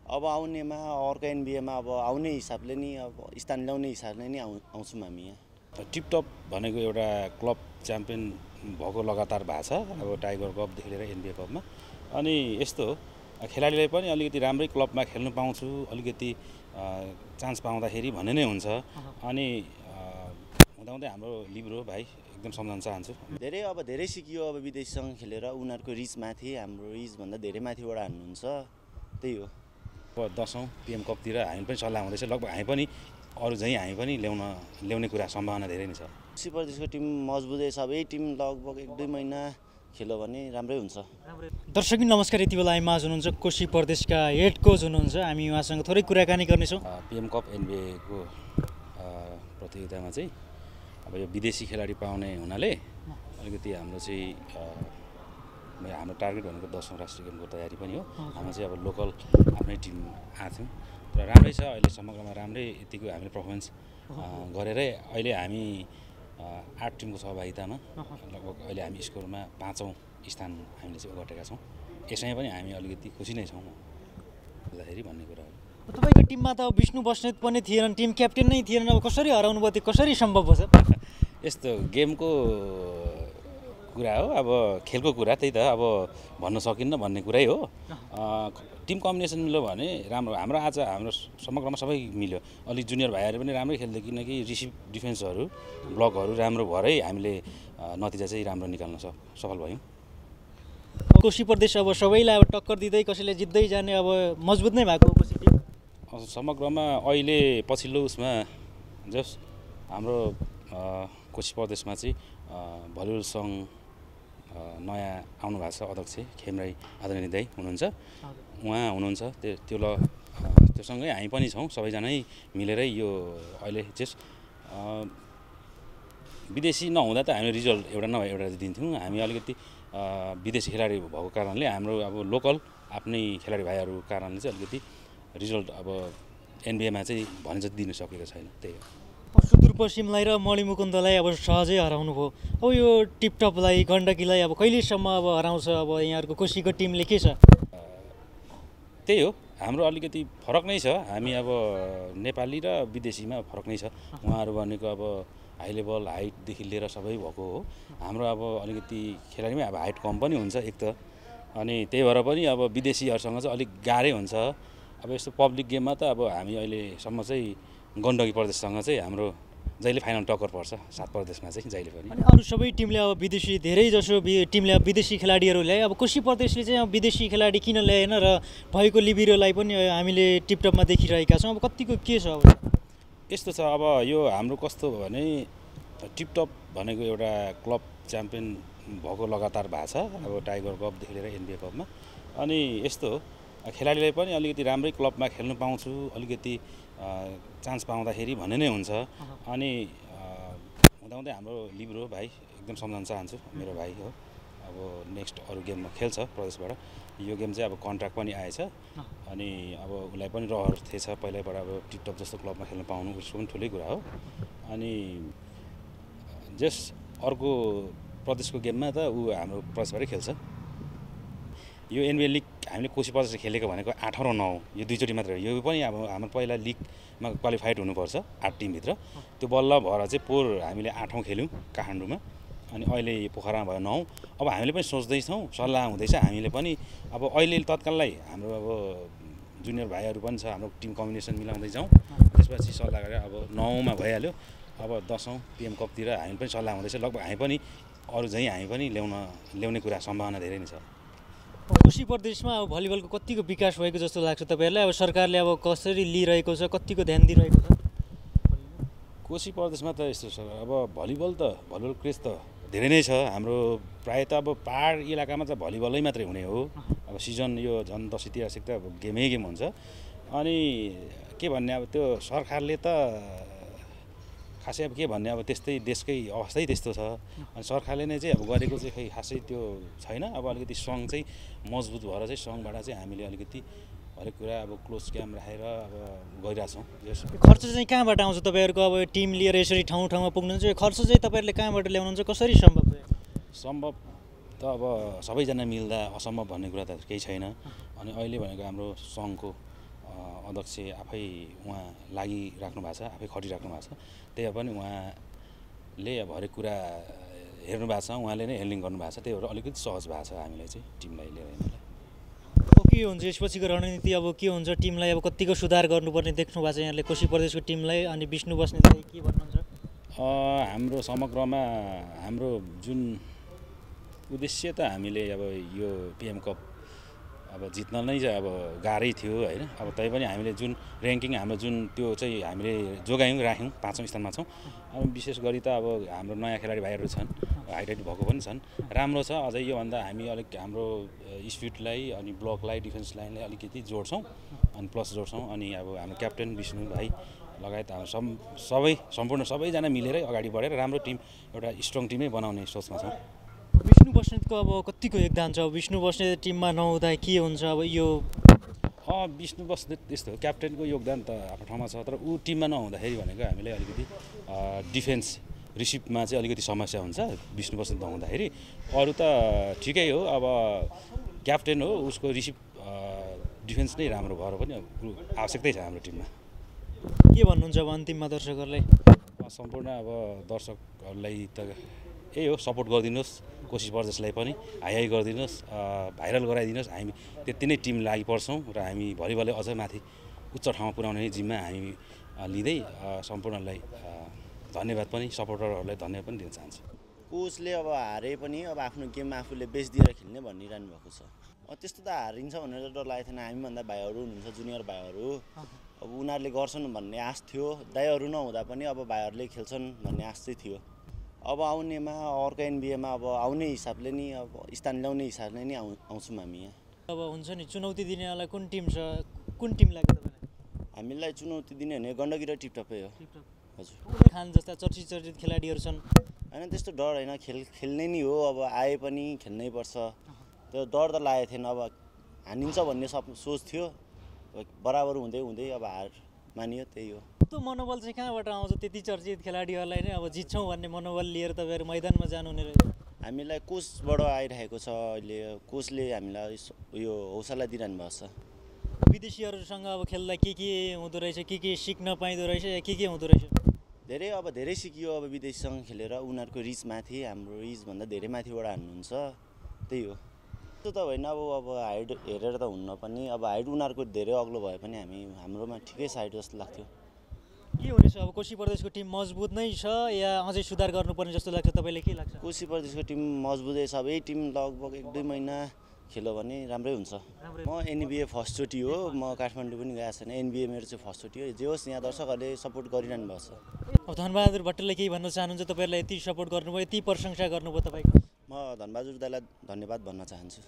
अब आउनेमा अर्को एनबिएमा अब आउने हिसाबले नि अब स्थान ल्याउने हिसाबले नि आउँछौँ हामी यहाँ। टिपटप भनेको एउटा क्लब च्याम्पियन भएको लगातार भएको छ अब टाइगर कपदेखि लिएर एनबिए कपमा। अनि यस्तो खेलाडीलाई पनि अलिकति राम्रै क्लबमा खेल्नु पाउँछु अलिकति चान्स पाउँदाखेरि भन्ने नै हुन्छ। अनि हुँदाहुँदै हाम्रो लिब्रो भाइ एकदम सम्झाउन चाहन्छु धेरै सिकियो अब विदेशीसँग खेलेर उनीहरूको रिच माथि हाम्रो रिचभन्दा धेरै माथिबाट हान्नुहुन्छ त्यही हो। अब 10औं पिएम कपतिर हामी पनि सल्लाह हुँदैछ लगभग हामी पनि अरू चाहिँ हामी पनि ल्याउने कुरा सम्भावना धेरै नै छ। कोशी प्रदेशको टिम मजबुतै छ अब यही टिम लगभग 1-2 महिना खेल्यो भने राम्रै हुन्छ। दर्शक नमस्कार, यति बेला हामी आज हुनुहुन्छ कोशी प्रदेशका हेड कोच हुनुहुन्छ, हामी उहाँसँग थोरै कुराकानी गर्नेछौँ। पिएम कप एनबिएको प्रतियोगितामा चाहिँ अब यो विदेशी खेलाडी पाउने हुनाले अलिकति हाम्रो चाहिँ हाम्रो टार्गेट भनेको 10औं राष्ट्रिय गेमको तयारी पनि हो। हाम्रो चाहिँ अब लोकल आफ्नै टिम आएको थियौँ र राम्रै छ अहिले समग्रमा राम्रै यतिको हामीले पर्फर्मेन्स गरेरै अहिले हामी 8 टिमको सहभागितामा लगभग अहिले हामी स्कोरमा 5औं स्थान हामीले चाहिँ ओगटेका छौँ। यसैमा पनि हामी अलिकति खुसी नै छौँ भन्दाखेरि भन्ने कुरा हो। तपाईँको टिममा त विष्णु बस्नेत पनि थिएनन्, टिम क्याप्टेन नै थिएनन्, अब कसरी हराउनु भयो, त्यो कसरी सम्भव भयो सर? यस्तो गेमको कुरा हो, अब खेलको कुरा त्यही त अब भन्न सकिन्न भन्ने कुरै हो। टिम कम्बिनेसन मिल्यो भने राम्रो। हाम्रो आज हाम्रो समग्रमा सबै मिल्यो। अलिक जुनियर भाइहरू पनि राम्रै खेल्थ्यो किनकि रिसिभ डिफेन्सहरू ब्लकहरू राम्रो भएरै हामीले नतिजा चाहिँ राम्रो निकाल्न सफल भयौँ। कोशी प्रदेश अब सबैलाई अब टक्कर दिँदै कसैले जित्दै जाने अब मजबुत नै भएको कोशी टिम समग्रमा अहिले पछिल्लो उसमा जस हाम्रो कोशी प्रदेशमा चाहिँ भलिबल सङ्घ नयाँ आउनु भएको छ अध्यक्ष खेमराई आदरणीय दाइ हुनुहुन्छ, उहाँ हुनुहुन्छ। त्योसँगै हामी पनि छौँ, सबैजना मिलेरै यो अहिले चाहिँ विदेशी नहुँदा त हामी रिजल्ट एउटा नभए एउटा दिन्थ्यौँ। हामी अलिकति विदेशी खेलाडी भएको कारणले हाम्रो अब लोकल आफ्नै खेलाडी भाइहरू कारणले चाहिँ अलिकति रिजल्ट अब एनबिएमा चाहिँ भने जति दिन सकेको छैन। त्यही हो। सुदूरपश्चिमलाई र मणिमुकुन्दलाई अब सहजै हराउनु भयो। अब यो टिपटपलाई गण्डकीलाई अब कहिलेसम्म अब हराउँछ? अब यहाँहरूको कोशीको टिमले के छ? त्यही हो, हाम्रो अलिकति फरक नै छ। हामी अब नेपाली र विदेशीमा फरक नै छ। उहाँहरू भनेको अब हाई लेभल हाइटदेखि लिएर सबै भएको हो। हाम्रो अब अलिकति खेलाडीमै अब हाइट कम पनि हुन्छ एक त, अनि त्यही भएर पनि अब विदेशीहरूसँग चाहिँ अलिक गाह्रै हुन्छ। अब यस्तो पब्लिक गेममा त अब हामी अहिलेसम्म चाहिँ गण्डकी प्रदेशसँग चाहिँ हाम्रो जहिले फाइनल टक्कर पर्छ, 7 प्रदेशमा चाहिँ जहिले पनि। अनि अरू सबै टिमले अब विदेशी धेरै जसो टिमले अब विदेशी खेलाडीहरू ल्याए, अब कोशी प्रदेशले चाहिँ अब विदेशी खेलाडी किन ल्याएन र भएको लिबिरोलाई पनि हामीले टिपटपमा देखिरहेका छौँ। अब कतिको के छ? अब यस्तो छ, अब यो हाम्रो कस्तो भने टिपटप भनेको एउटा क्लब च्याम्पियन भएको लगातार भएको छ अब टाइगर कपदेखि लिएर एनबिए कपमा। अनि यस्तो खेलाडीलाई पनि अलिकति राम्रै क्लबमा खेल्नु पाउँछु अलिकति चान्स पाउँदाखेरि भन्ने नै हुन्छ। अनि हुँदाहुँदै हाम्रो लिब्रो भाइ एकदम सम्झाउन चाहन्छु, मेरो भाइ हो। अब नेक्स्ट अरू गेममा खेल्छ प्रदेशबाट। यो गेम चाहिँ अब कन्ट्र्याक्ट पनि आएछ अनि अब उसलाई पनि रहर थिएछ पहिल्यैबाट अब टिपटप जस्तो क्लबमा खेल्न पाउनु, उसको पनि ठुलै कुरा हो। अनि जस अर्को प्रदेशको गेममा त ऊ हाम्रो प्रदेशबाटै खेल्छ। यो एनबिए लिग हामीले कोशी प्रदेशले खेलेको भनेको 8 र 9 यो दुईचोटि मात्रै हो। यो पनि अब हाम्रो पहिला लिगमा क्वालिफाइड हुनुपर्छ 8 टिमभित्र। त्यो बल्ल भएर चाहिँ पोहोर हामीले 8औं खेल्यौँ काठमाडौँमा, अनि अहिले पोखरामा भयो 9। अब हामीले पनि सोच्दैछौँ, सल्लाह हुँदैछ हामीले पनि अब अहिले तत्काललाई हाम्रो अब जुनियर भाइहरू पनि छ, हाम्रो टिम कम्बिनेसन मिलाउँदै जाउँ, त्यसपछि सल्लाह गरेर अब 9मा भइहाल्यो। अब 10औं पिएम कपतिर हामी पनि सल्लाह हुँदैछ, लगभग हामी पनि अरू चाहिँ हामी पनि ल्याउने कुरा सम्भावना धेरै नै छ। कोशी प्रदेशमा अब भलिबलको कतिको विकास भएको जस्तो लाग्छ तपाईँहरूलाई? अब सरकारले अब कसरी लिइरहेको छ, कतिको ध्यान दिइरहेको छ? कोशी प्रदेशमा त यस्तो छ, अब भलिबल क्रेज त धेरै नै छ हाम्रो। प्रायः त अब पहाड इलाकामा त भलिबलै मात्रै हुने हो। अब सिजन यो झन् 10 तिहासिक त गेमै गेम हुन्छ। अनि के भन्ने अब त्यो सरकारले त खासै अब के भन्ने, अब त्यस्तै देशकै अवस्थै त्यस्तो छ। अनि सरकारले नै चाहिँ अब गरेको चाहिँ खै खासै त्यो छैन। अब अलिकति सङ्घ चाहिँ मजबुत भएर चाहिँ सङ्घबाट चाहिँ हामीले अलिकति हरेक कुरा अब क्लोज क्याम्प राखेर अब गरिरहेछौँ। खर्च चाहिँ कहाँबाट आउँछ तपाईँहरूको? अब टिम लिएर यसरी ठाउँ ठाउँमा पुग्नुहुन्छ, खर्च चाहिँ तपाईँहरूले कहाँबाट ल्याउनुहुन्छ, कसरी सम्भव? सम्भव त अब सबैजना मिल्दा असम्भव भन्ने कुरा त केही छैन। अनि अहिले भनेको हाम्रो सङ्घको अध्यक्ष आफै उहाँ लागिराख्नु भएको छ, आफै खटिराख्नु भएको छ। त्यही पनि उहाँले अब हरेक कुरा हेर्नु भएको छ, उहाँले नै ह्यान्डलिङ गर्नुभएको छ। त्यही भएर अलिकति सहज भएको छ हामीलाई चाहिँ टिमलाई लिएर हिँड्नलाई। अब के हुन्छ यसपछिको रणनीति, अब के हुन्छ टिमलाई अब कतिको सुधार गर्नुपर्ने देख्नु भएको छ यहाँले कोशी प्रदेशको टिमलाई? अनि विष्णु बस्नेतलाई के भन्नुहुन्छ? हाम्रो समग्रमा हाम्रो जुन उद्देश्य त हामीले अब यो पिएम कप अब जित्न नै चाहिँ अब गाह्रै थियो होइन। अब तैपनि हामीले जुन ऱ्याङ्किङ हाम्रो जुन त्यो चाहिँ हामीले जोगायौँ राख्यौँ, 5औँ स्थानमा छौँ। अब विशेष गरी त अब हाम्रो नयाँ खेलाडी भाइहरू छन्, हाइलाइट भएको पनि छन्, राम्रो छ। अझै योभन्दा हामी अलिक हाम्रो स्पिडलाई अनि ब्लकलाई डिफेन्स लाइनलाई अलिकति जोड्छौँ अनि प्लस जोड्छौँ। अनि अब हाम्रो क्याप्टेन विष्णु भाइ लगायत हाम्रो सम्पूर्ण सबैजना मिलेरै अगाडि बढेर राम्रो टिम, एउटा स्ट्रङ टिमै बनाउने सोचमा छौँ। विष्णु बस्नेतको अब कतिको योगदान छ? विष्णु बस्नेत टिममा नहुँदा के हुन्छ अब यो? विष्णु बस्नेत त्यस्तो हो, क्याप्टेनको योगदान त आफ्नो ठाउँमा छ, तर ऊ टिममा नहुँदाखेरि भनेको हामीलाई अलिकति डिफेन्स रिसिभमा चाहिँ अलिकति समस्या हुन्छ विष्णु बस्नेत नहुँदाखेरि। अरू त ठिकै हो, अब क्याप्टेन हो, उसको रिसिभ डिफेन्स नै राम्रो भएर पनि आवश्यकतै छ हाम्रो टिममा। के भन्नुहुन्छ अब अन्तिममा दर्शकहरूलाई? सम्पूर्ण अब दर्शकहरूलाई त यही हो, सपोर्ट गरिदिनुहोस्, कोसिस प्रदेशलाई पनि हाई गरिदिनुहोस्, भाइरल गराइदिनुहोस्। हामी त्यति नै टिम लागि पर्छौँ र हामी भलिबलले अझ माथि उच्च ठाउँमा पुर्याउने जिम्मा हामी लिँदै सम्पूर्णलाई धन्यवाद पनि, सपोर्टरहरूलाई धन्यवाद पनि दिन चाहन्छु। कोचले अब हारे पनि अब आफ्नो गेम आफूले बेच दिएर खेल्ने भनिरहनु भएको छ। त्यस्तो त हारिन्छ भनेर डर लागेको थिएन। हामीभन्दा भाइहरू हुनुहुन्छ, जुनियर भाइहरू, अब उनीहरूले गर्छन् भन्ने आश थियो। दाइहरू नहुँदा पनि अब भाइहरूले खेल्छन् भन्ने आश चाहिँ थियो। अब आउनेमा अर्को एनबिएमा अब आउने हिसाबले नि, अब स्थान ल्याउने हिसाबले नि आउँछौँ हामी यहाँ। अब हुन्छ नि चुनौती दिनेवाला कुन टिम छ, कुन टिम लाग्यो तपाईँलाई? हामीलाई चुनौती दिने भने गण्डकी र टिपटपै हो। हजुर, खान जस्ता चर्चित खेलाडीहरू छन्। होइन त्यस्तो डर होइन, खेल्ने नि हो। अब आए पनि खेल्नै पर्छ, त्यो डर त लागेको थिएन। अब हानिन्छ भन्ने सोच थियो, बराबर हुँदै हुँदै अब हार मानियो, त्यही हो। त्यो मनोबल चाहिँ कहाँबाट आउँछ? त्यति चर्चित खेलाडीहरूलाई नै अब जित्छौँ भन्ने मनोबल लिएर तपाईँहरू मैदानमा जानुहुने रहेछ। हामीलाई कोचबाट आइरहेको छ अहिले, कोचले हामीलाई यो हौसला दिइरहनु भएको छ। विदेशीहरूसँग अब खेल्दा के हुँदो रहेछ, के सिक्न पाइँदो रहेछ, या के हुँदो रहेछ? धेरै सिकियो। अब विदेशीसँग खेलेर उनीहरूको रिच माथि, हाम्रो रिचभन्दा धेरै माथिबाट हान्नुहुन्छ, त्यही हो। त्यो त होइन, अब हाइट हेरेर त हुन्न पनि। अब हाइट उनीहरूको धेरै अग्लो भए पनि हाम्रोमा ठिकै साइड जस्तो लाग्थ्यो। के हुनेछ अब कोशी प्रदेशको टिम मजबुत नै छ या अझै सुधार गर्नुपर्ने जस्तो लाग्छ तपाईँलाई? के लाग्छ? कोशी प्रदेशको टिम मजबुतै छ। अब यही टिम लगभग 1-2 महिना खेल्यो भने राम्रै हुन्छ। म एनबिए फर्स्टचोटि हो, म काठमाडौँ पनि गएको छैन। एनबिए मेरो चाहिँ फर्स्टचोटि हो। जे होस्, यहाँ दर्शकहरूले सपोर्ट गरिरहनु भएको छ। अब धनबहादुर भट्टले केही भन्न चाहनुहुन्छ? तपाईँहरूलाई यति सपोर्ट गर्नुभयो, यति प्रशंसा गर्नुभयो तपाईँको? म धनबहादुर दाइलाई धन्यवाद भन्न चाहन्छु।